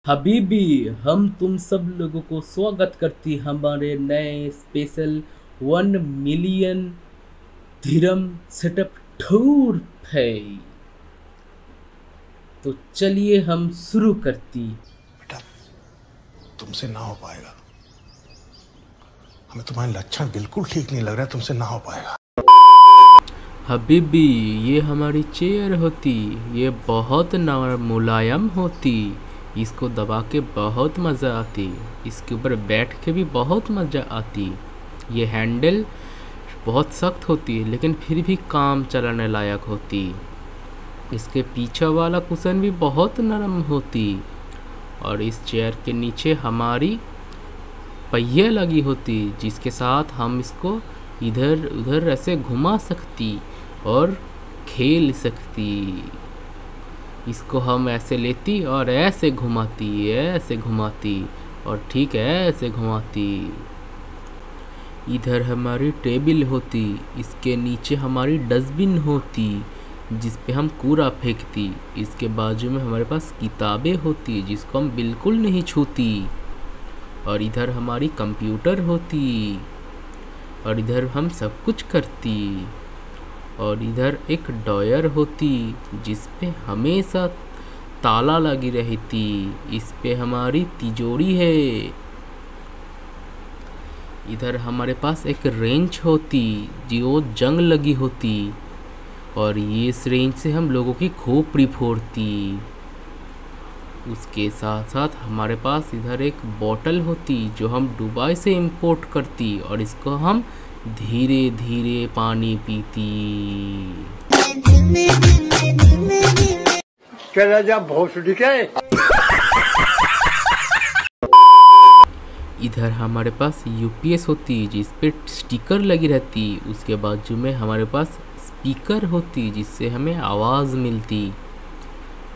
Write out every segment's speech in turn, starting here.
हबीबी, हम तुम सब लोगों को स्वागत करती हमारे नए स्पेशल 1 मिलियन धीरम सेटअप टूर है। तो चलिए हम शुरू करती। बेटा, तुमसे ना हो पाएगा। हमें तुम्हारे लक्षण बिल्कुल ठीक नहीं लग रहा है, तुमसे ना हो पाएगा। हबीबी, ये हमारी चेयर होती, ये बहुत मुलायम होती, इसको दबा के बहुत मज़ा आती, इसके ऊपर बैठ के भी बहुत मज़ा आती। ये हैंडल बहुत सख्त होती लेकिन फिर भी काम चलाने लायक होती। इसके पीछे वाला कुशन भी बहुत नरम होती और इस चेयर के नीचे हमारी पहिया लगी होती, जिसके साथ हम इसको इधर उधर ऐसे घुमा सकती और खेल सकती। इसको हम ऐसे लेती और ऐसे घुमाती और ठीक ऐसे घुमाती। इधर हमारी टेबल होती, इसके नीचे हमारी डस्टबिन होती जिस पे हम कूड़ा फेंकती। इसके बाजू में हमारे पास किताबें होती जिसको हम बिल्कुल नहीं छूती। और इधर हमारी कंप्यूटर होती और इधर हम सब कुछ करती। और इधर एक ड्रॉयर होती जिस पे हमेशा ताला लगी रहती। इस पे हमारी तिजोरी है। इधर हमारे पास एक रेंच होती जो जंग लगी होती और ये इस रेंच से हम लोगों की खोपड़ी फोड़ती। उसके साथ साथ हमारे पास इधर एक बोतल होती जो हम दुबई से इंपोर्ट करती और इसको हम धीरे धीरे पानी पीती। चला जा भोसड़ी के। इधर हमारे पास यूपीएस होती जिस पे स्टिकर लगी रहती। उसके बाजू में हमारे पास स्पीकर होती जिससे हमें आवाज़ मिलती।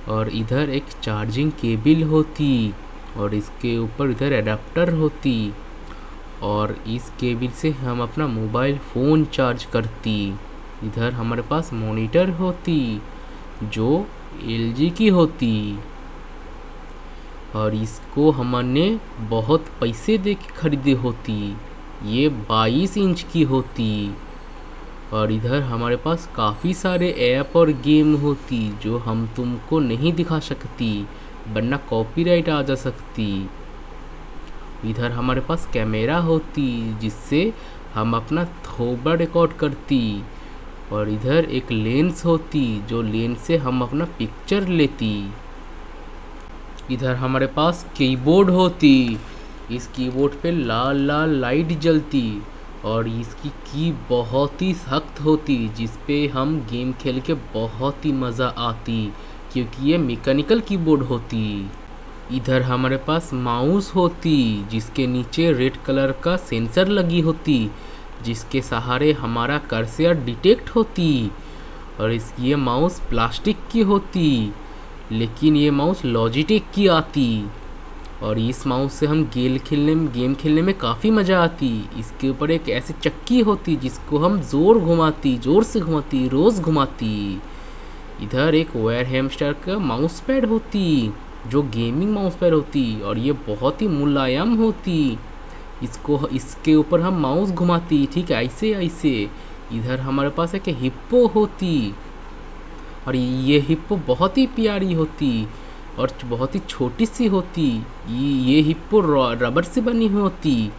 और इधर एक चार्जिंग केबल होती और इसके ऊपर इधर एडाप्टर होती और इस केबल से हम अपना मोबाइल फ़ोन चार्ज करती। इधर हमारे पास मॉनिटर होती जो एलजी की होती और इसको हमने बहुत पैसे दे के खरीदी होती। ये 22 इंच की होती। और इधर हमारे पास काफ़ी सारे ऐप और गेम होती जो हम तुमको नहीं दिखा सकती वरना कॉपीराइट आ जा सकती। इधर हमारे पास कैमरा होती जिससे हम अपना थोबड़ा रिकॉर्ड करती। और इधर एक लेंस होती जो लेंस से हम अपना पिक्चर लेती। इधर हमारे पास कीबोर्ड होती, इस कीबोर्ड पे लाल लाल लाइट जलती और इसकी की बहुत ही सख्त होती जिस पे हम गेम खेल के बहुत ही मज़ा आती क्योंकि ये मैकेनिकल कीबोर्ड होती। इधर हमारे पास माउस होती जिसके नीचे रेड कलर का सेंसर लगी होती जिसके सहारे हमारा कर्सर डिटेक्ट होती। और ये माउस प्लास्टिक की होती लेकिन ये माउस लॉजिटेक की आती और इस माउस से हम गेम खेलने में काफ़ी मज़ा आती। इसके ऊपर एक ऐसी चक्की होती जिसको हम ज़ोर से घुमाती रोज़ घुमाती। इधर एक वायर हैमस्टर का माउस पैड होती जो गेमिंग माउस पैड होती और ये बहुत ही मुलायम होती। इसके ऊपर हम माउस घुमाती ठीक ऐसे ऐसे। इधर हमारे पास एक हिप्पो होती और ये हिप्पो बहुत ही प्यारी होती और बहुत ही छोटी सी होती। ये हिप्पो रबर से बनी होती।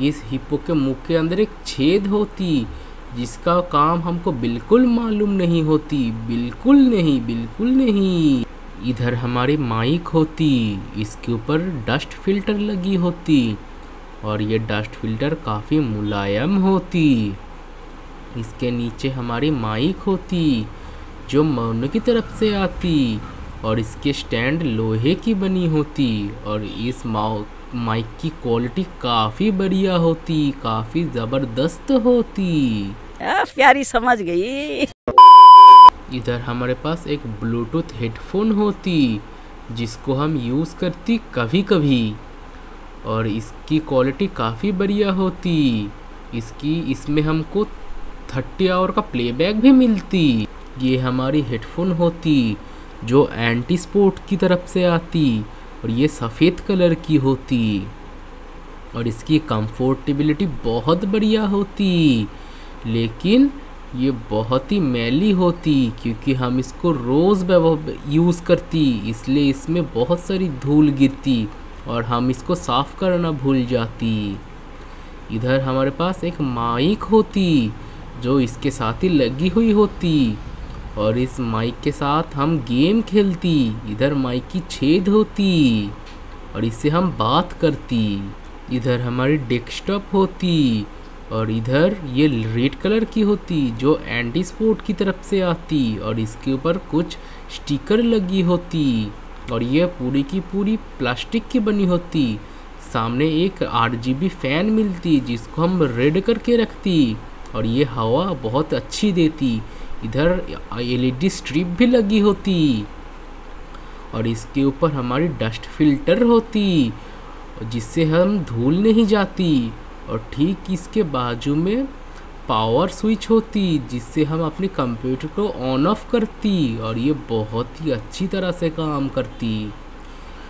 इस हिप्पो के मुंह के अंदर एक छेद होती जिसका काम हमको बिल्कुल मालूम नहीं होती, बिल्कुल नहीं। इधर हमारी माइक होती, इसके ऊपर डस्ट फिल्टर लगी होती और ये डस्ट फिल्टर काफ़ी मुलायम होती। इसके नीचे हमारी माइक होती जो मौन की तरफ से आती और इसके स्टैंड लोहे की बनी होती और इस माइक की क्वालिटी काफ़ी बढ़िया होती, काफ़ी ज़बरदस्त होती। प्यारी समझ गई। इधर हमारे पास एक ब्लूटूथ हेडफोन होती जिसको हम यूज़ करती कभी कभी और इसकी क्वालिटी काफ़ी बढ़िया होती। इसमें हमको 30 आवर का प्लेबैक भी मिलती। ये हमारी हेडफोन होती जो एंटी स्पोर्ट की तरफ से आती और ये सफ़ेद कलर की होती और इसकी कंफर्टेबिलिटी बहुत बढ़िया होती, लेकिन ये बहुत ही मैली होती क्योंकि हम इसको रोज़ यूज़ करती, इसलिए इसमें बहुत सारी धूल गिरती और हम इसको साफ़ करना भूल जाती। इधर हमारे पास एक माइक होती जो इसके साथ ही लगी हुई होती और इस माइक के साथ हम गेम खेलती। इधर माइक की छेद होती और इससे हम बात करती। इधर हमारी डेस्कटॉप होती और इधर ये रेड कलर की होती जो एंटी स्पोर्ट की तरफ से आती और इसके ऊपर कुछ स्टिकर लगी होती और ये पूरी की पूरी प्लास्टिक की बनी होती। सामने एक RGB फैन मिलती जिसको हम रेड करके रखती और ये हवा बहुत अच्छी देती। इधर LED स्ट्रिप भी लगी होती और इसके ऊपर हमारी डस्ट फिल्टर होती जिससे हम धूल नहीं जाती और ठीक इसके बाजू में पावर स्विच होती जिससे हम अपने कंप्यूटर को ऑन ऑफ करती और ये बहुत ही अच्छी तरह से काम करती।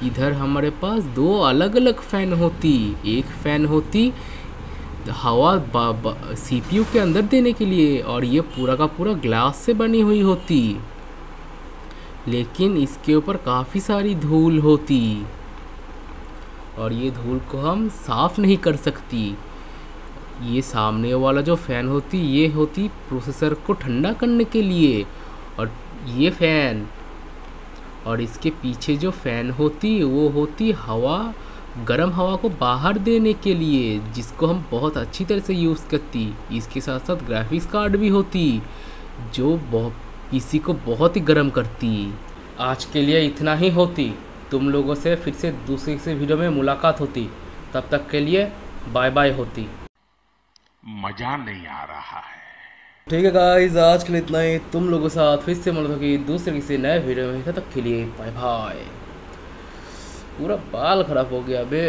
इधर हमारे पास दो अलग अलग फ़ैन होती। एक फ़ैन होती हवा CPU के अंदर देने के लिए और ये पूरा का पूरा ग्लास से बनी हुई होती, लेकिन इसके ऊपर काफ़ी सारी धूल होती और ये धूल को हम साफ़ नहीं कर सकती। ये सामने वाला जो फ़ैन होती ये होती प्रोसेसर को ठंडा करने के लिए और ये फ़ैन और इसके पीछे जो फ़ैन होती वो होती गर्म हवा को बाहर देने के लिए जिसको हम बहुत अच्छी तरह से यूज़ करती। इसके साथ साथ ग्राफिक्स कार्ड भी होती जो PC को बहुत ही गर्म करती। आज के लिए इतना ही होती। तुम लोगों से फिर से दूसरे से वीडियो में मुलाकात होती। तब तक के लिए बाय बाय होती। मजा नहीं आ रहा है। ठीक है गाइस, आज के लिए इतना ही। तुम लोगों के साथ फिर से मुलाकात होगी दूसरे किसी नए वीडियो में। तब तक के लिए बाय बाय। पूरा बाल खराब हो गया बे।